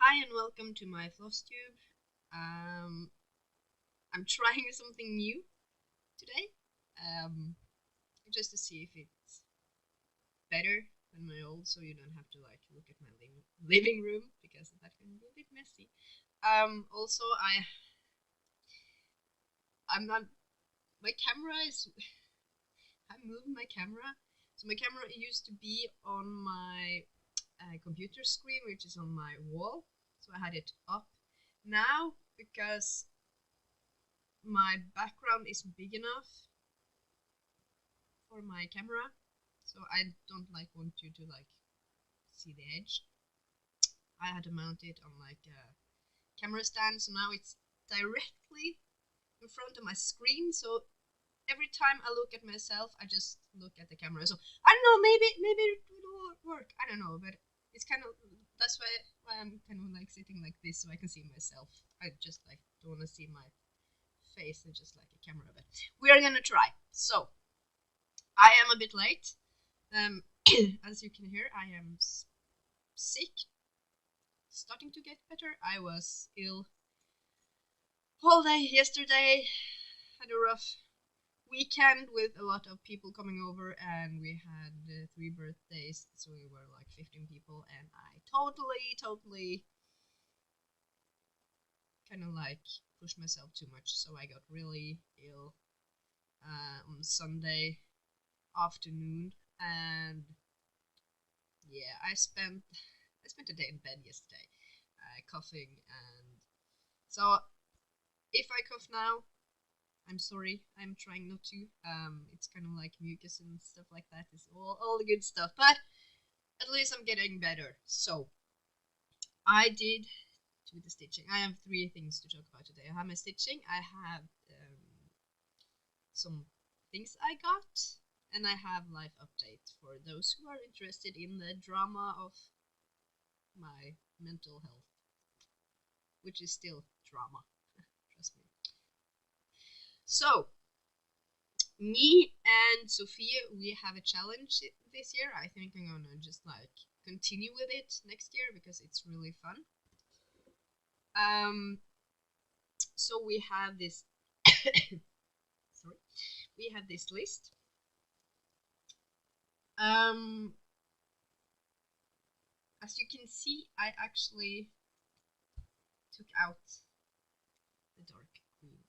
Hi and welcome to my Flosstube. I'm trying something new today, just to see if it's better than my old, so you don't have to look at my living room because that can be a bit messy. Also, I'm not my camera is I moved my camera, so my camera used to be on my computer screen, which is on my wall, so I had it up. Now, because my background is big enough for my camera, so I don't want you to see the edge. I had to mount it on a camera stand, so now it's directly in front of my screen. So every time I look at myself, I just look at the camera. So I don't know, maybe it will work. I don't know, but it's kind of that's why I'm kind of sitting like this, so I can see myself. I just don't want to see my face and just like a camera, but we are gonna try. So I am a bit late. As you can hear, I am sick, starting to get better. I was ill all day yesterday, had a rough weekend with a lot of people coming over, and we had 3 birthdays, so we were 15 people, and I totally kind of pushed myself too much, so I got really ill on Sunday afternoon, and yeah, I spent a day in bed yesterday, coughing, and so if I cough now, I'm sorry. I'm trying not to. It's kind of like mucus and stuff like that. It's all the good stuff, but at least I'm getting better. So I did do the stitching. I have 3 things to talk about today. I have my stitching. I have some things I got, and I have life update for those who are interested in the drama of my mental health, which is still drama. Trust me. So me and Sophia, we have a challenge this year. I think I'm gonna just continue with it next year because it's really fun. So we have this sorry, we have this list. As you can see, I actually took out the dark green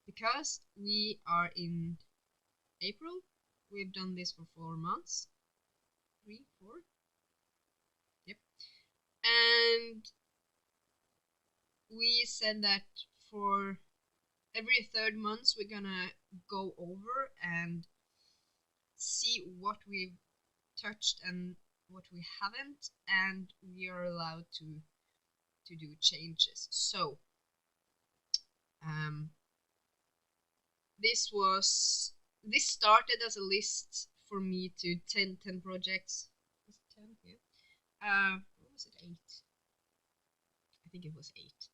because we are in April. We've done this for 4 months. 3, 4. Yep. And we said that for every 3rd month we're gonna go over and see what we've touched and what we haven't, and we are allowed to do changes. So this started as a list for me to 10 projects. Was it 10? Yeah. What was it? 8? I think it was 8.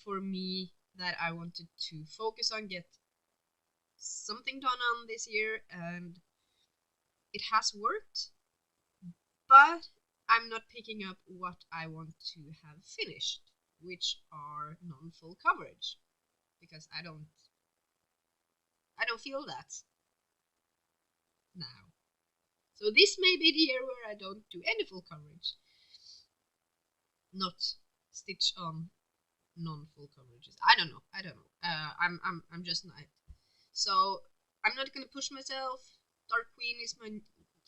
For me, that I wanted to focus on, get something done on this year, and it has worked, but I'm not picking up what I want to have finished, which are non-full coverage, because I don't feel that now. So this may be the year where I don't do any full coverage, not stitch on non-full coverages. I don't know. I'm just not. So I'm not gonna push myself. Dark Queen is my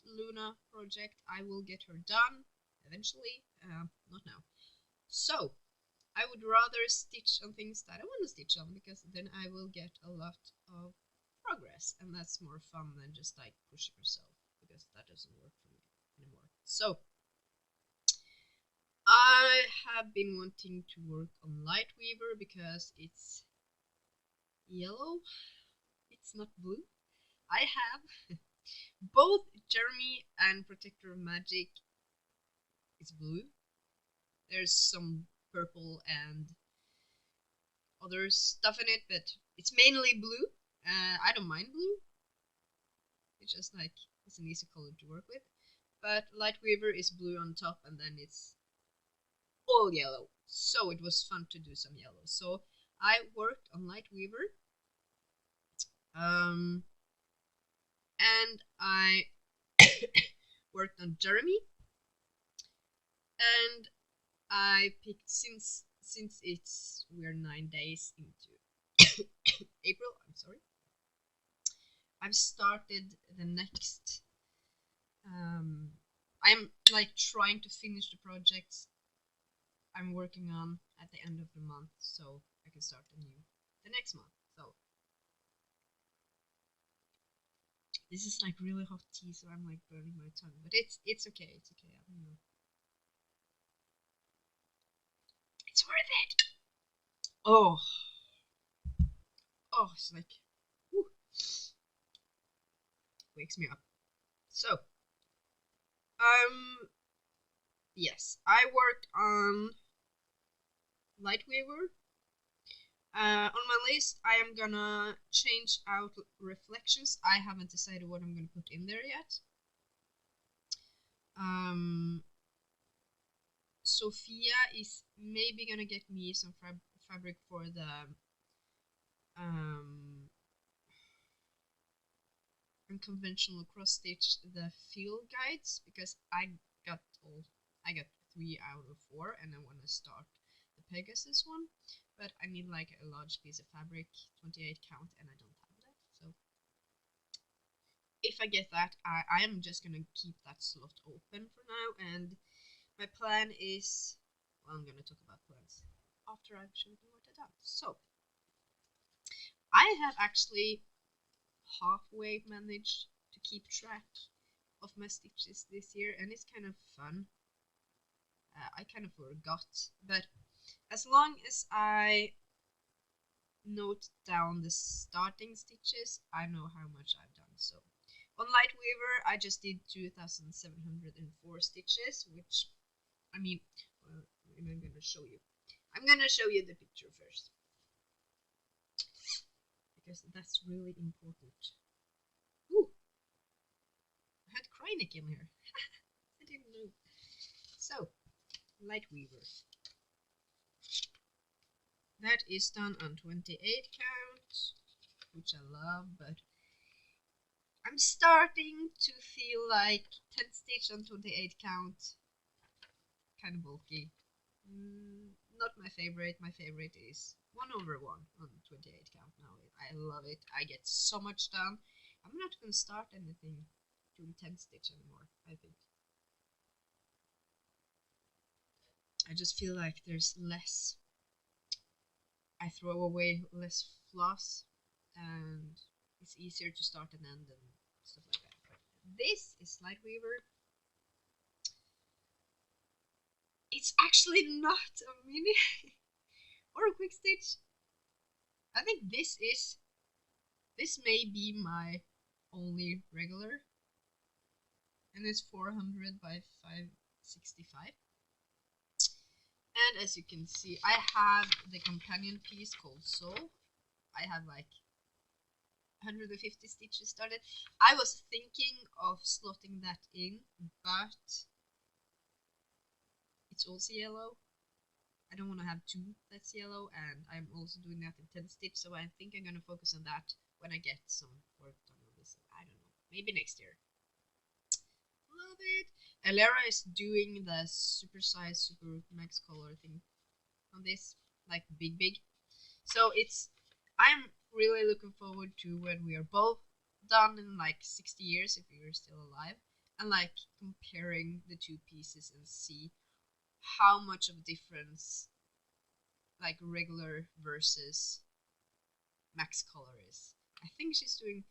Luna project. I will get her done eventually. Not now. So I would rather stitch on things that I want to stitch on, because then I will get a lot of progress, and that's more fun than just pushing yourself, because that doesn't work for me anymore. So I have been wanting to work on Lightweaver because it's yellow, it's not blue. I have both Jeremy and Protector of Magic is blue. There's some purple and other stuff in it, but it's mainly blue. I don't mind blue. It's just it's an easy color to work with. but Lightweaver is blue on top and then it's all yellow. So it was fun to do some yellow. So I worked on Lightweaver, and I worked on Jeremy, and I picked since we're 9 days into April. I'm sorry. I've started the next. I'm like trying to finish the projects I'm working on at the end of the month, so I can start the next month. So this is like really hot tea, so I'm like burning my tongue, but it's okay. It's okay. I don't know. It's worth it. Oh, it's like, whew, wakes me up. So, yes, I worked on Lightweaver. On my list, I am gonna change out reflections. I haven't decided what I'm gonna put in there yet. Sophia is maybe gonna get me some fabric for the unconventional cross stitch, the field guides, because I got 3 out of 4, and I want to start the Pegasus one, but I need like a large piece of fabric, 28 count, and I don't have that. So if I get that, I am just gonna keep that slot open for now, and my plan is, well, I'm gonna talk about plans after I've shown you what I've done. So I have actually halfway managed to keep track of my stitches this year, and it's kind of fun. I kind of forgot, but as long as I note down the starting stitches, I know how much I've done. So on Lightweaver, I just did 2,704 stitches, which, I mean, well, I'm going to show you. I'm going to show you the picture first, because that's really important. Ooh, I had Kreinik in here. I didn't know. So, Lightweaver. That is done on 28 count, which I love, but I'm starting to feel like 10 stitch on 28 count, kind of bulky. Not my favorite. My favorite is 1/1 on 28 count now. I love it. I get so much done. I'm not going to start anything doing 10 stitch anymore, I think. I just feel like there's less. I throw away less floss, and it's easier to start and end and stuff like that. But this is Lightweaver. It's actually not a mini or a quick stitch. I think this may be my only regular, and it's 400 by 565. And as you can see, I have the companion piece called Soul. I have like 150 stitches started. I was thinking of slotting that in, but it's also yellow. I don't want to have 2 that's yellow, and I'm also doing that in 10 stitch, so I think I'm going to focus on that when I get some work done on this. I don't know, maybe next year. Love it. Alera is doing the super size, super max color thing on this, like big. So I'm really looking forward to when we are both done in like 60 years, if we are still alive, and like comparing the 2 pieces and see how much of a difference like regular versus max color is. I think she's doing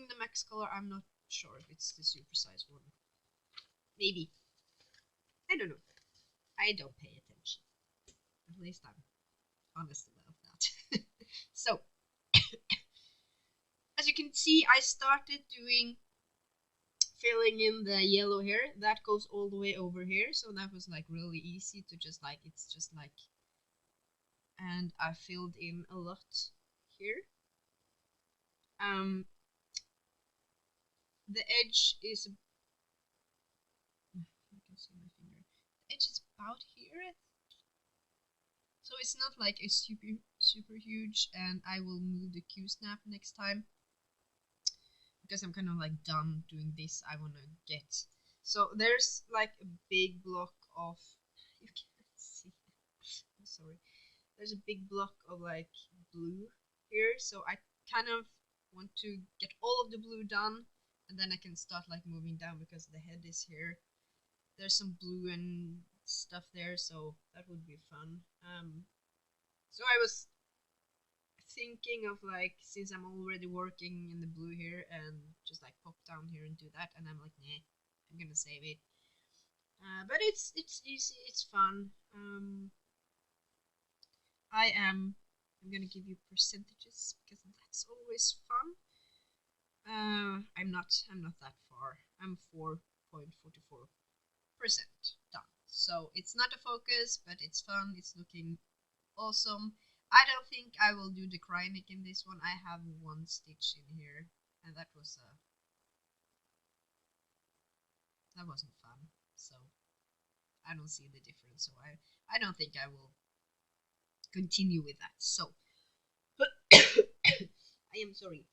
the max color. I'm not sure if it's the super size one. Maybe. I don't know. I don't pay attention. At least I'm honest about that. So, as you can see, I started filling in the yellow hair. That goes all the way over here, so that was like really easy to just like, it's just like, and I filled in a lot here. The edge is you see my finger? The edge is about here. So it's not like a super huge, and I will move the Q snap next time because I'm kind of like done doing this. I want to get, so there's like a big block of, you can't see, I'm sorry, there's a big block of like blue here, so I kind of want to get all of the blue done, and then I can start like moving down because the head is here. There's some blue and stuff there, so that would be fun. So I was thinking of like, since I'm already working in the blue here, and just like pop down here and do that, and I'm like, nah, I'm gonna save it. But it's easy, it's fun. I'm gonna give you percentages because that's always fun. I'm not that far. I'm 4.44% done. So it's not a focus, but it's fun. It's looking awesome. I don't think I will do the Krynic in this one. I have one stitch in here, and that wasn't fun. So I don't see the difference. So I don't think I will continue with that. So I am sorry.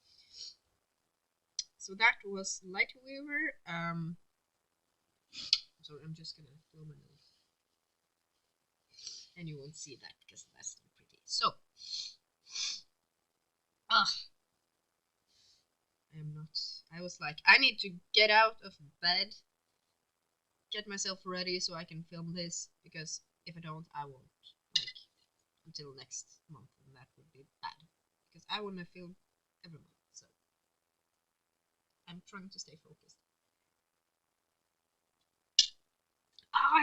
So that was Light Weaver. Sorry, I'm just gonna blow my nose, and you won't see that because that's not pretty. So, I was like, I need to get out of bed, get myself ready so I can film this, because if I don't, I won't, like, until next month, and that would be bad, because I want to film every month, so I'm trying to stay focused.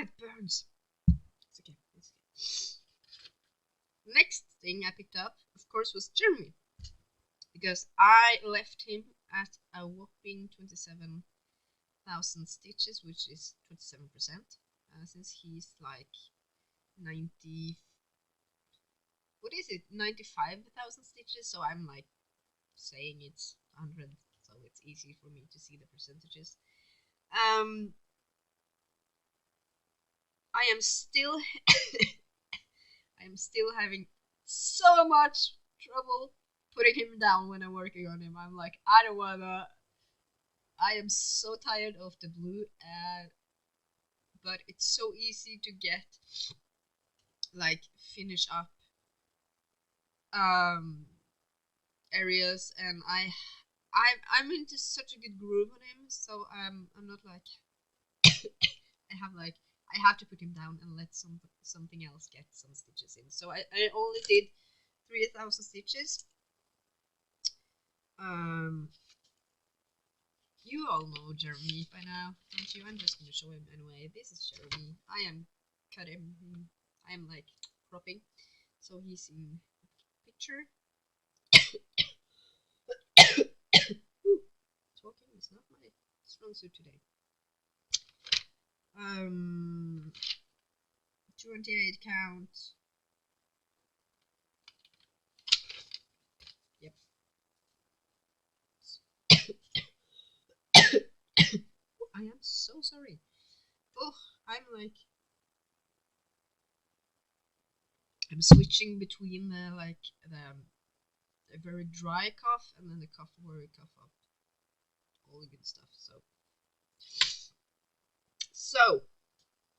It burns. It's okay. Next thing I picked up, of course, was Jeremy, because I left him at a whopping 27,000 stitches, which is 27%, since he's like 90, what is it, 95,000 stitches, so I'm like saying it's 100, so it's easy for me to see the percentages. I am still having so much trouble putting him down when I'm working on him. I'm like, I don't wanna, I am so tired of the blue, but it's so easy to get, like, finish up areas, and I'm into such a good groove on him, so I'm not like I have to put him down and let something else get some stitches in. So I only did 3,000 stitches. You all know Jeremy by now, don't you? I'm just gonna show him anyway. This is Jeremy. I am cutting him. I am like cropping, so he's in picture. Talking is not my strong suit today. 28 count. Yep. I am so sorry. Oh, I'm switching between the very dry cough and then the cough where we cough up all the good stuff. So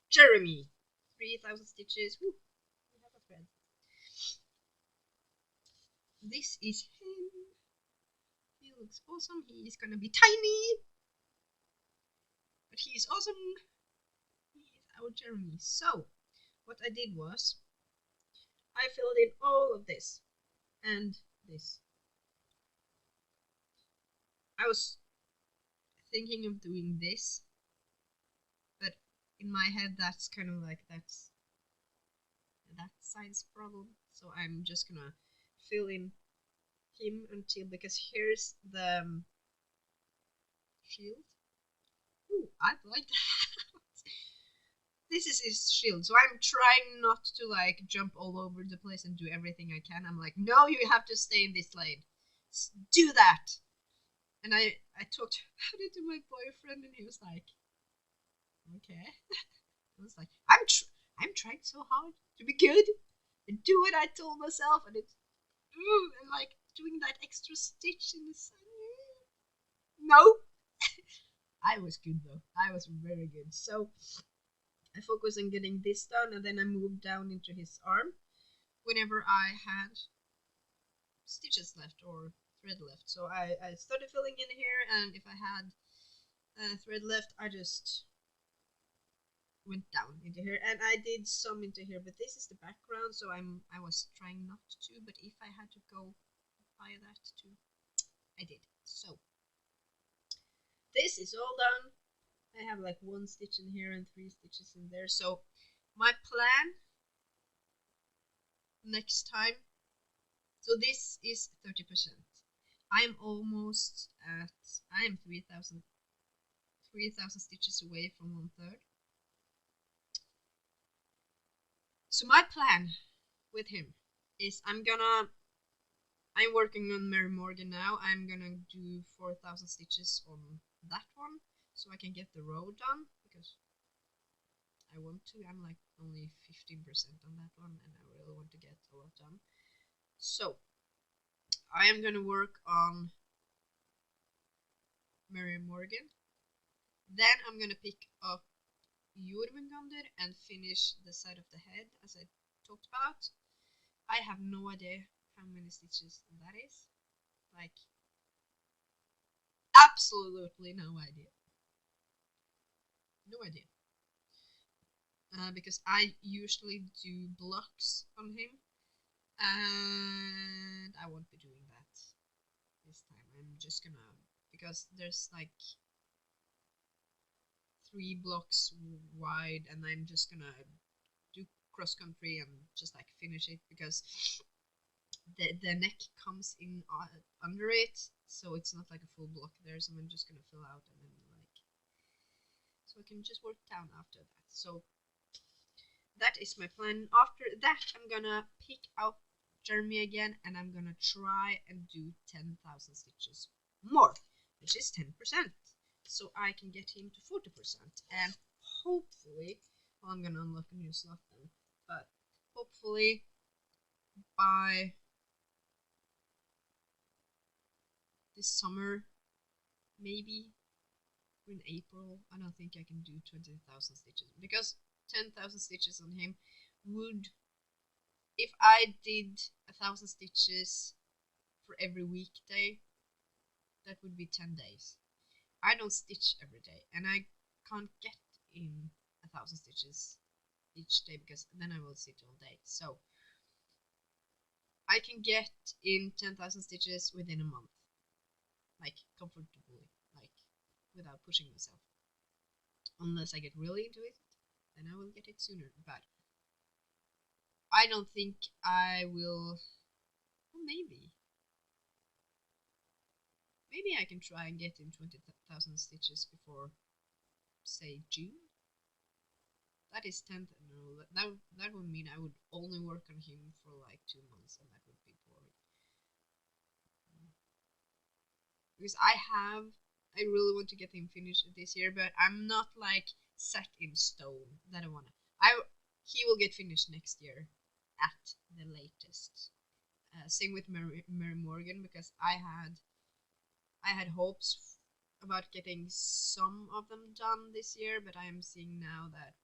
Jeremy, 3,000 stitches. Woo, we have a friend. This is him. He looks awesome. He is gonna be tiny, but he is awesome. He is our Jeremy. So what I did was I filled in all of this and this. I was thinking of doing this, but in my head that's kind of like that's that size problem, so I'm just gonna fill in him until, because here's the shield. Ooh, I like that. This is his shield, so I'm trying not to like jump all over the place and do everything I can. I'm like, no, you have to stay in this lane. Do that. And I talked about it to my boyfriend, and he was like, Okay. I was like, I'm trying so hard to be good and do what I told myself, and it's and like doing that extra stitch in the sun. No, I was good though. I was very good. So I focused on getting this done, and then I moved down into his arm whenever I had stitches left or thread left. So I started filling in here, and if I had thread left, I just went down into here, and I did some into here, but this is the background, so I was trying not to, but if I had to go by that too, I did. So this is all done. I have like 1 stitch in here and 3 stitches in there. So my plan next time, so this is 30%. I'm almost at, I am 3,000 stitches away from 1/3. So my plan with him is I'm working on Mary Morgan now. I'm gonna do 4,000 stitches on that one so I can get the row done because I want to. I'm like only 15% on that one and I really want to get a lot done. So I am gonna work on Mary Morgan. Then I'm gonna pick up Jormungandr and finish the side of the head as I talked about. I have no idea how many stitches that is. Like, absolutely no idea. No idea. Because I usually do blocks on him, and I won't be doing that this time. I'm just gonna, because there's like 3 blocks wide, and I'm just gonna do cross country and just like finish it because the neck comes in under it, so it's not like a full block there. So I'm just gonna fill out and then like, so I can just work down after that. So that is my plan. After that, I'm gonna pick out Jeremy again, and I'm gonna try and do 10,000 stitches more, which is 10%. So I can get him to 40%, and hopefully, well, I'm gonna unlock a new slot then, but hopefully by this summer, maybe in April, I don't think I can do 20,000 stitches because 10,000 stitches on him would, if I did 1,000 stitches for every weekday, that would be 10 days. I don't stitch every day, and I can't get in 1,000 stitches each day because then I will sit all day. So I can get in 10,000 stitches within a month, like comfortably, like without pushing myself. Unless I get really into it, then I will get it sooner. But I don't think I will. Well, maybe I can try and get in 20,000 stitches before, say, June. That is 10th. No, that would mean I would only work on him for like 2 months, and that would be boring. Because I really want to get him finished this year, but I'm not like set in stone that I wanna. He will get finished next year, at the latest. Same with Mary Morgan, because I had hopes about getting some of them done this year, but I am seeing now that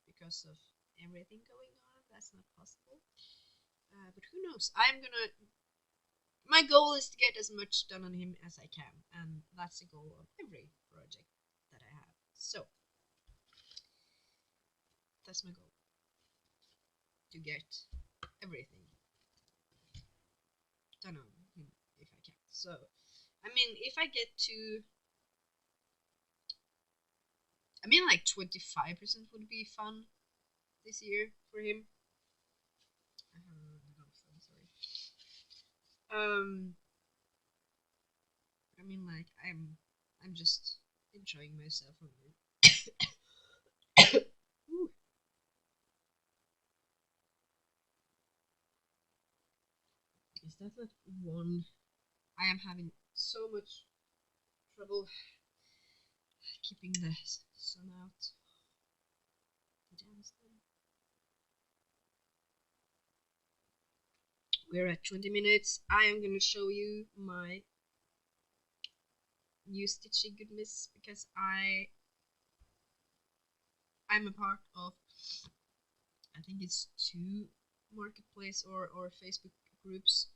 because of everything going on, that's not possible. But who knows? My goal is to get as much done on him as I can, and that's the goal of every project that I have. So that's my goal, to get everything done on him if I can. So I mean, if I get to, I mean, like 25% would be fun this year for him. Um, I mean, like I'm just enjoying myself on it. Is that not one? I am having so much trouble keeping the sun out. almost done. We're at 20 minutes. I am gonna show you my new stitching goodness because I'm a part of, I think it's 2 marketplace or Facebook groups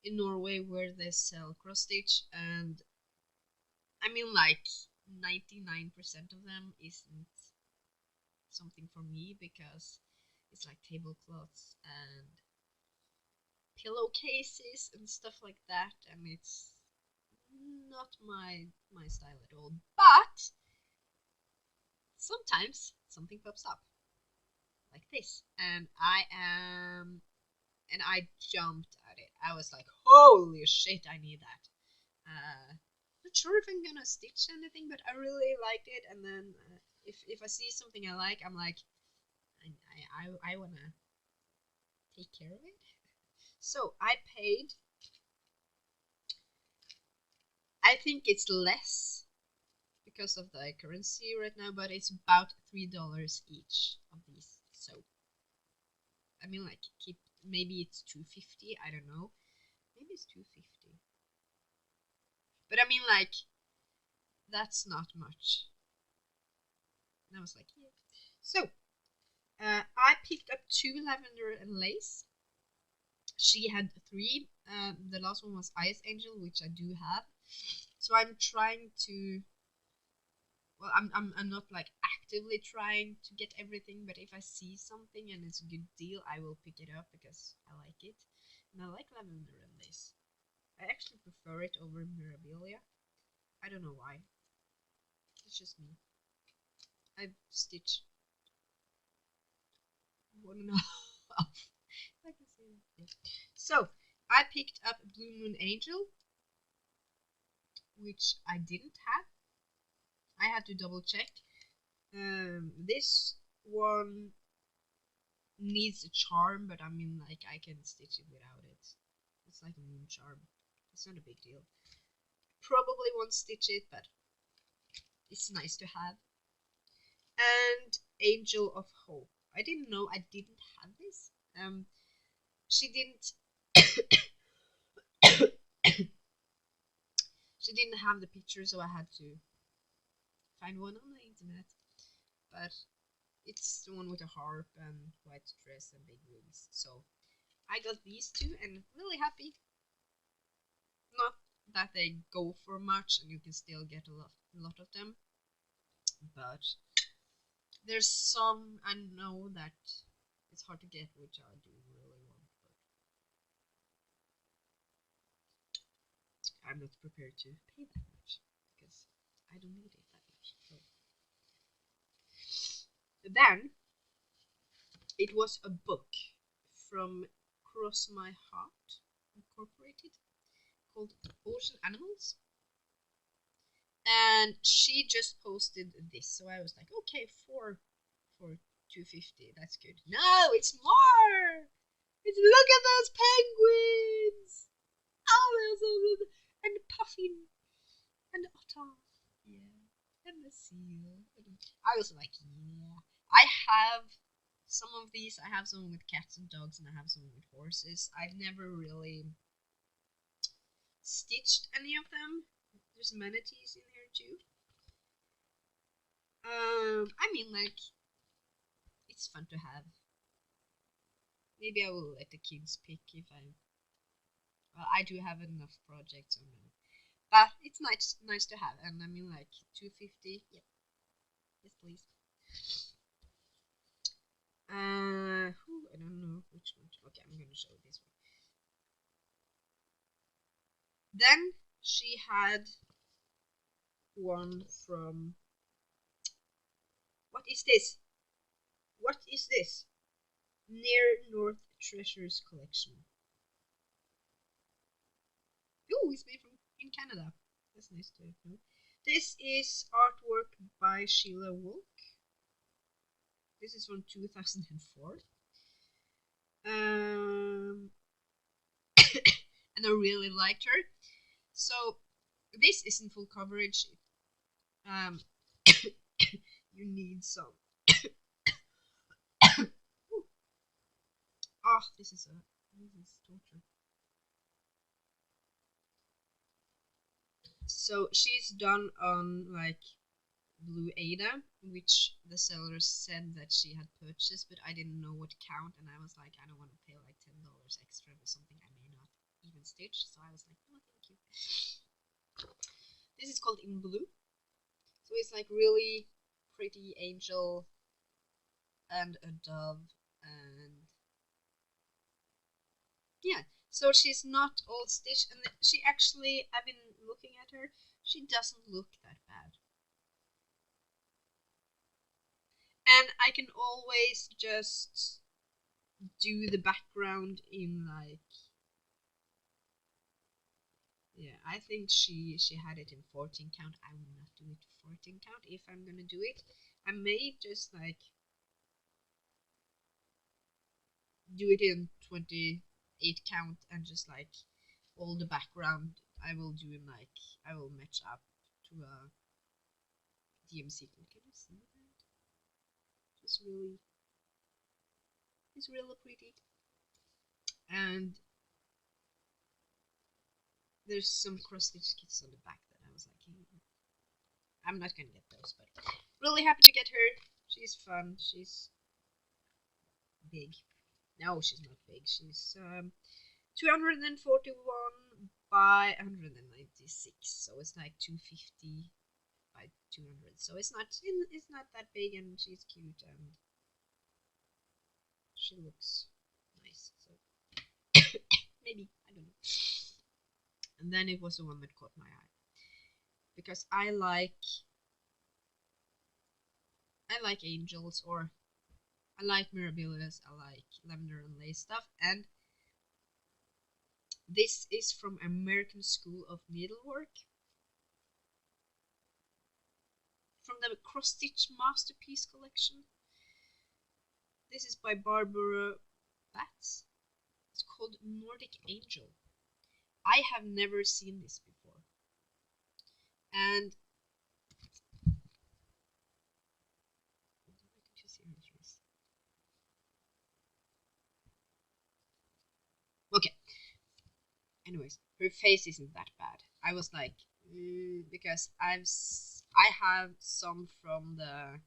in Norway where they sell cross stitch, and I mean like 99% of them isn't something for me because it's like tablecloths and pillowcases and stuff like that, and it's not my style at all. But sometimes something pops up like this, and I jumped at it. I was like, holy shit, I need that. Not sure if I'm gonna stitch anything, but I really liked it. And then if I see something I like, I'm like, I wanna take care of it. So I paid, I think it's less because of the currency right now, but it's about $3 each of these. So I mean, like, maybe it's 250. I don't know. Maybe it's 250. But I mean, like, that's not much. And I was like, yeah. So I picked up 2 lavender and lace. She had 3. The last one was Ice Angel, which I do have. So I'm trying to. Well, I'm not like actively trying to get everything, but if I see something and it's a good deal, I will pick it up because I like it. And I like lavender and lace. I actually prefer it over Mirabilia. I don't know why. It's just me. I've stitched 1.5. I can say that. Yeah. So I picked up Blue Moon Angel, which I didn't have. I had to double check. This one needs a charm, but I mean, like, I can stitch it without it. It's like a moon charm. It's not a big deal. Probably won't stitch it, but it's nice to have. And Angel of Hope. I didn't know I didn't have this. She didn't. She didn't have the picture, so I had to find one on the internet. But it's the one with a harp and white dress and big wings. So I got these 2 and really happy. Not that they go for much, and you can still get a lot of them. But there's some I know that it's hard to get, which I do really want. But I'm not prepared to pay that much because I don't need it that much. So. Then it was a book from Cross My Heart Incorporated called Ocean Animals, and she just posted this, so I was like, okay, 4 for 250, that's good. No, it's more. It's, look at those penguins. Oh, and puffin and otter, yeah, and the seal. I was like, yeah, I have some of these. I have some with cats and dogs, and I have some with horses. I've never really stitched any of them. There's manatees in here too. I mean, like, it's fun to have. Maybe I will let the kids pick if I. Well, I do have enough projects on them, but it's nice to have. And I mean, like, 250. Yeah, yes, please. I don't know which one. Okay, I'm gonna show this one. Then she had one from. What is this? What is this? Near North Treasures Collection. Oh, it's made from in Canada. That's nice to know. This is artwork by Sheila Wolk. This is from 2004. And I really liked her. So this isn't full coverage. You need some this is torture. So she's done on like Blue Ada, which the seller said that she had purchased, but I didn't know what count, and I was like, I don't want to pay like $10 extra for something I may not even stitch. So I was like, no, thank you. This is called In Blue. So it's like really pretty angel and a dove, and yeah. So she's not all stitched, and she actually, I've been looking at her, she doesn't look that bad. And I can always just do the background in like, yeah, I think she had it in 14 count. I will not do it 14 count if I'm gonna do it. I may just like do it in 28 count and just like all the background I will do in like, I will match up to a DMC. Can you see that? It's really pretty. And there's some cross stitch kits on the back that I was like, I'm not gonna get those, but really happy to get her. She's fun. She's big. No, she's not big. She's 241 by 196, so it's like 250 by 200. So it's not that big, and she's cute and she looks nice. So maybe, I don't know. And then it was the one that caught my eye because I like angels, or I like mirabilis, I like lavender and lace stuff, and this is from American School of Needlework, from the Cross Stitch Masterpiece collection. This is by Barbara Batts. It's called Nordic Angel. I have never seen this before, and okay. Anyways, her face isn't that bad. I was like, because I have some from the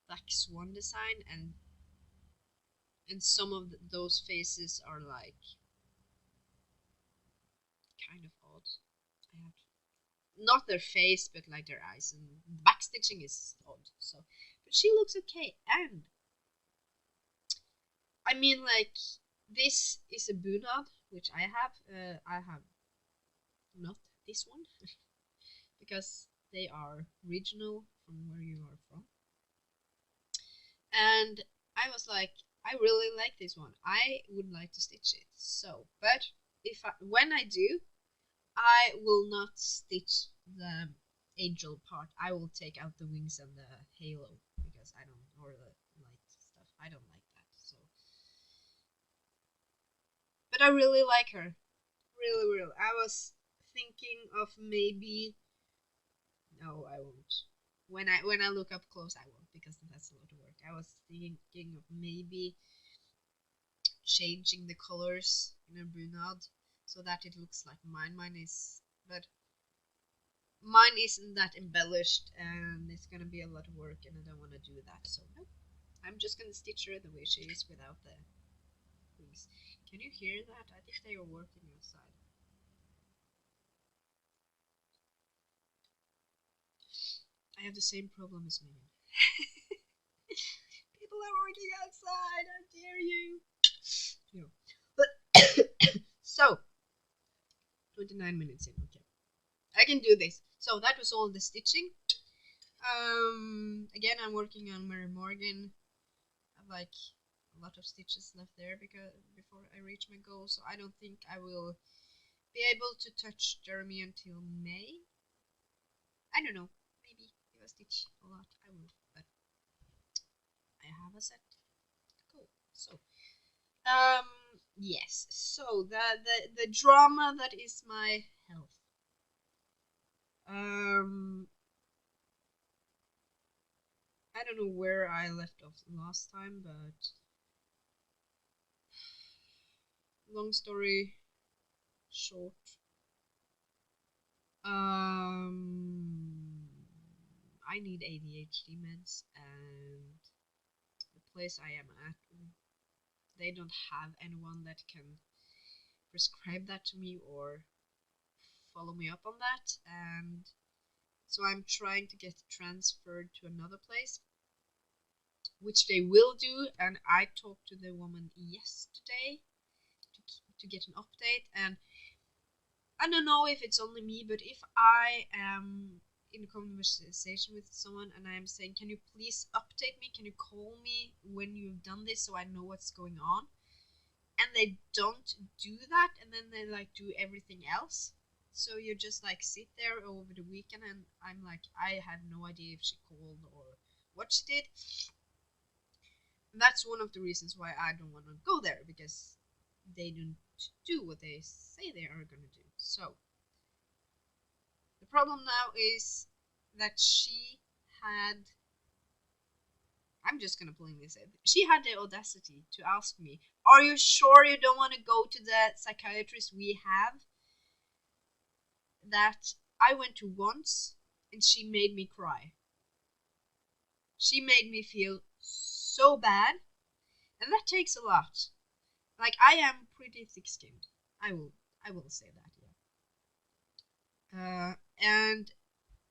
Black Swan design, and some of those faces are like kind of odd. I have not their face, but like their eyes, and back stitching is odd. So, but she looks okay, and I mean, like, this is a bunad, which I have. I have not this one because they are regional from where you are from. And I was like, I really like this one. I would like to stitch it. So, but when I do, I will not stitch the angel part. I will take out the wings and the halo because I don't, or the light stuff. I don't like that. So, but I really like her. Really. I was thinking of maybe. No, I won't. When I look up close, I won't, because that's a lot of work. I was thinking of maybe changing the colors in a bunad so that it looks like mine. But mine isn't that embellished, and it's gonna be a lot of work, and I don't want to do that. So nope. I'm just gonna stitch her the way she is without the wings. Can you hear that? I think they are working outside. I have the same problem as Megan. People are working outside. How dare you? No. But so 29 minutes in. Okay, I can do this. So that was all the stitching. Again, I'm working on Mary Morgan. I have like a lot of stitches left there before I reach my goal. So I don't think I will be able to touch Jeremy until May. I don't know. Maybe if I stitch a lot, I will. But I have a set goal. So, yes. So the drama that is my health. I don't know where I left off last time, but long story short, I need ADHD meds, and the place I am at, they don't have anyone that can prescribe that to me or follow me up on that, and so I'm trying to get transferred to another place, which they will do. And I talked to the woman yesterday to get an update, and I don't know if it's only me, but if I am in a conversation with someone and I'm saying, can you please update me, can you call me when you've done this so I know what's going on, and they don't do that, and then they like do everything else, so you just like sit there over the weekend, and I'm like, I have no idea if she called or what she did. And that's one of the reasons why I don't want to go there, because they don't do what they say they are going to do. So the problem now is that she had, I'm just going to plainly say, she had the audacity to ask me, are you sure you don't want to go to the psychiatrist we have that I went to once, and she made me cry. She made me feel so bad, and that takes a lot. Like, I am pretty thick-skinned. I will say that, yeah. And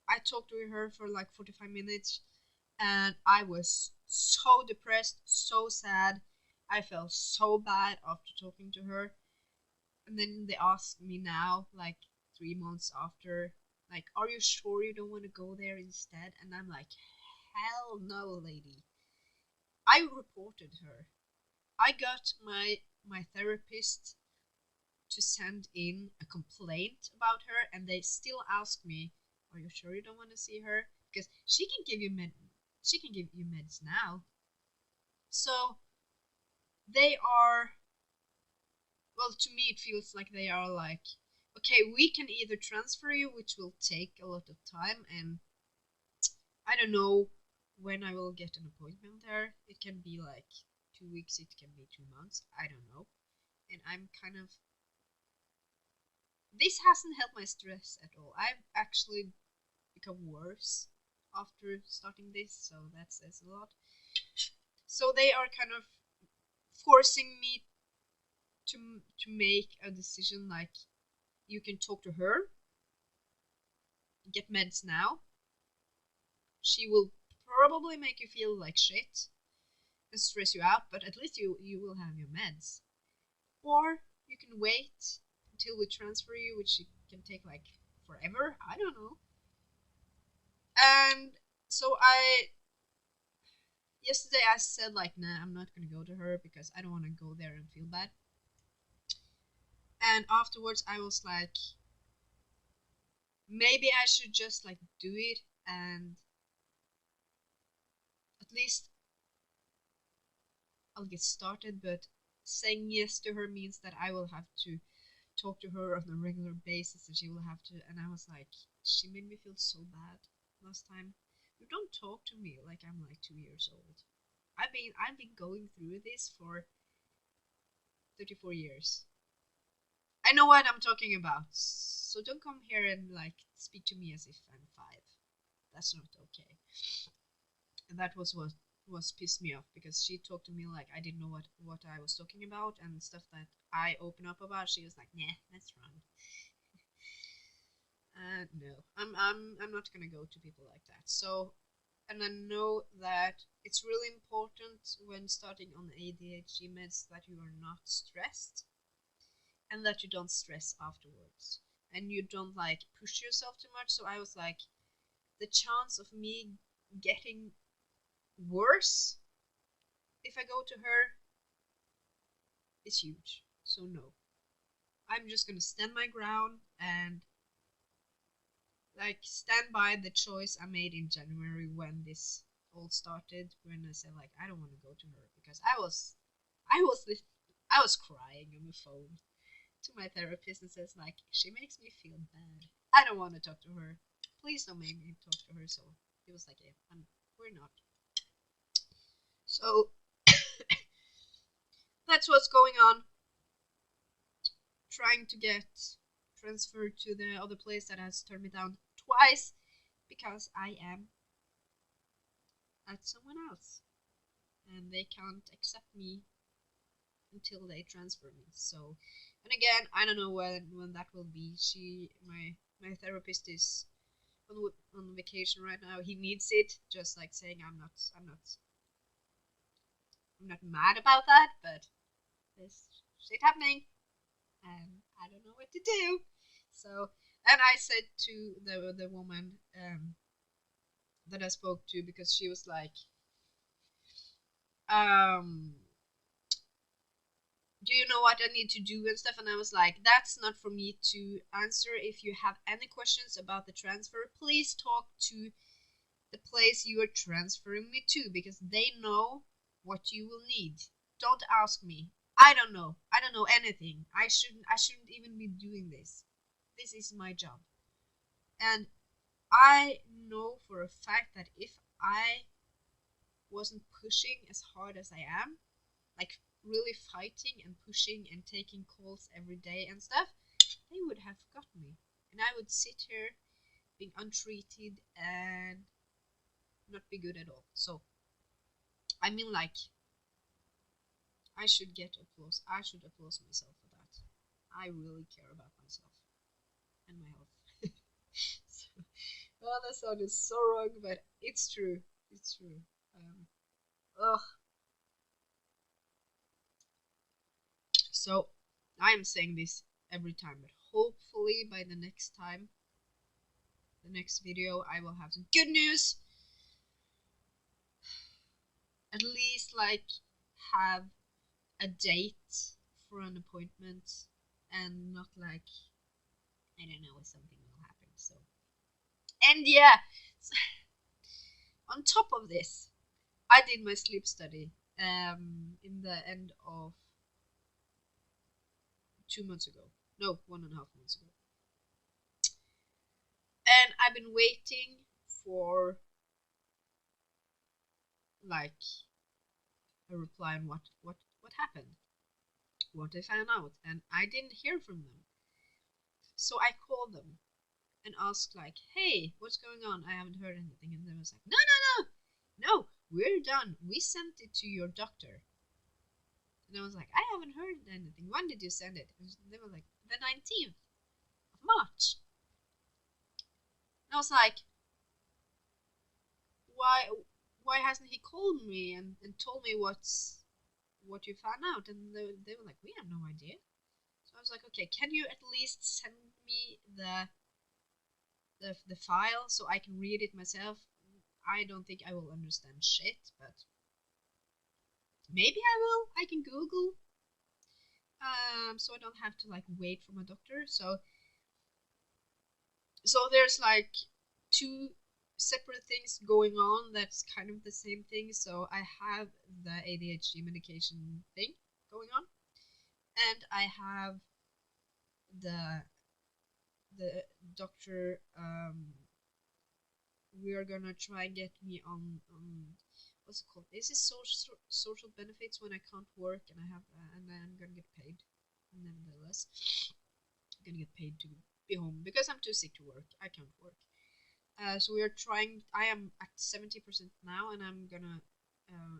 I talked to her for like 45 minutes, and I was so depressed, so sad. I felt so bad after talking to her. And then they asked me now, like 3 months after, like, are you sure you don't want to go there instead? And I'm like, hell no, lady. I reported her. I got my therapist to send in a complaint about her, and they still ask me, are you sure you don't want to see her? Because she can give you meds now. So they are, well, to me it feels like they are like, okay, we can either transfer you, which will take a lot of time, and I don't know when I will get an appointment there. It can be like 2 weeks, it can be 2 months, I don't know. And I'm kind of, this hasn't helped my stress at all. I've actually become worse after starting this, so that says a lot. So they are kind of forcing me to make a decision, like, you can talk to her, get meds now. She will probably make you feel like shit and stress you out, but at least you will have your meds. Or you can wait until we transfer you, which can take like forever. I don't know. And so yesterday I said like, nah, I'm not gonna go to her because I don't want to go there and feel bad. And afterwards I was like, maybe I should just like do it, and at least I'll get started. But saying yes to her means that I will have to talk to her on a regular basis, and she will have to, and I was like, she made me feel so bad last time. You don't talk to me like I'm like 2 years old. I've been going through this for 34 years. I know what I'm talking about. So don't come here and like speak to me as if I'm 5. That's not okay. And that was what was pissed me off, because she talked to me like I didn't know what I was talking about, and stuff that I open up about, she was like, nah, that's wrong. No, I'm not gonna go to people like that. So, and I know that it's really important when starting on ADHD meds that you are not stressed, and that you don't stress afterwards, and you don't like push yourself too much. So I was like, the chance of me getting worse if I go to her is huge. So no, I'm just gonna stand my ground and like stand by the choice I made in January when this all started, when I said like I don't want to go to her, because I was crying on the phone to my therapist and says like, she makes me feel bad. I don't want to talk to her. Please don't make me talk to her. So he was like, yeah, we're not. So that's what's going on. trying to get transferred to the other place that has turned me down twice because I am at someone else and they can't accept me until they transfer me. So, and again, I don't know when that will be. My therapist is on vacation right now. He needs it, just like saying I'm not mad about that, but there's shit happening and I don't know what to do. So, and I said to the woman that I spoke to, because she was like, do you know what I need to do and stuff? And I was like, that's not for me to answer. If you have any questions about the transfer, please talk to the place you are transferring me to, because they know what you will need. Don't ask me. I don't know. I don't know anything. I shouldn't even be doing this. This is my job. And I know for a fact that if I wasn't pushing as hard as I am, like really fighting and pushing and taking calls every day and stuff, they would have got me. And I would sit here being untreated and not be good at all. So, I mean, like, I should get applause. I should applaud myself for that. I really care about myself and my health. So, well, that sounded so wrong, but it's true. It's true. Ugh. So, I am saying this every time, but hopefully by the next time, the next video, I will have some good news. At least, like, have a date for an appointment and not like, I don't know, if something will happen. So, and yeah, on top of this, I did my sleep study in the end of 2 months ago. No, 1.5 months ago. And I've been waiting for like a reply on what happened, what they found out, and I didn't hear from them. So I called them and asked like, hey, what's going on? I haven't heard anything. And they was like, no, we're done. We sent it to your doctor. And I was like, I haven't heard anything. When did you send it? And they were like, the 19th of March. And I was like, why hasn't he called me and told me what you found out? And they were like, we have no idea. So I was like, okay, can you at least send me the file so I can read it myself? I don't think I will understand shit, but maybe I will. I can Google. So I don't have to like wait for my doctor. So there's like two separate things going on that's kind of the same thing. So I have the ADHD medication thing going on, and I have the doctor. We are gonna try and get me on what's it called? This is social benefits when I can't work and I have and then I'm gonna get paid. Nevertheless, I'm gonna get paid to be home because I'm too sick to work. I can't work. So we are trying. I am at 70% now, and I'm gonna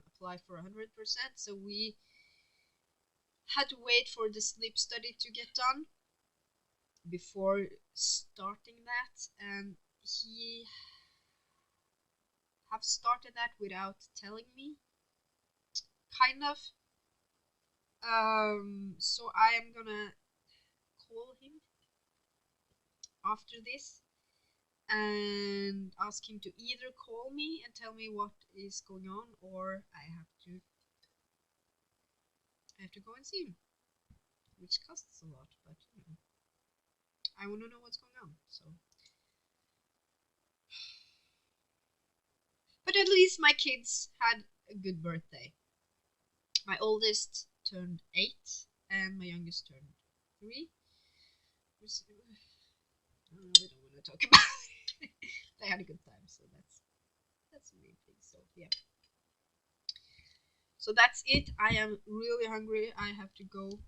apply for 100%. So we had to wait for the sleep study to get done before starting that, and he have started that without telling me, kind of. So I am gonna call him after this and ask him to either call me and tell me what is going on, or I have to go and see him, which costs a lot, but you know, I want to know what's going on. So, but at least my kids had a good birthday. My oldest turned 8 and my youngest turned 3. We don't want to talk about it. They had a good time, so that's the main thing. So yeah. So that's it. I am really hungry. I have to go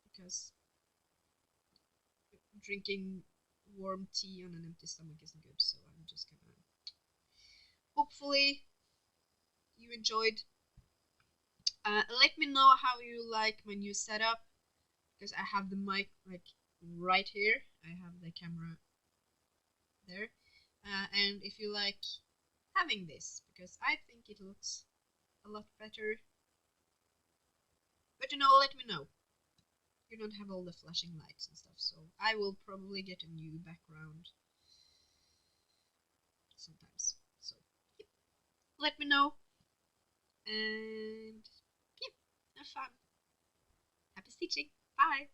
because drinking warm tea on an empty stomach isn't good, so I'm just gonna. Hopefully, you enjoyed. Let me know how you like my new setup, because I have the mic like right here. I have the camera there, and if you like having this, because I think it looks a lot better. But let me know. You don't have all the flashing lights and stuff, so I will probably get a new background sometimes. So, yep. Let me know, and yeah, have fun. Happy stitching. Bye.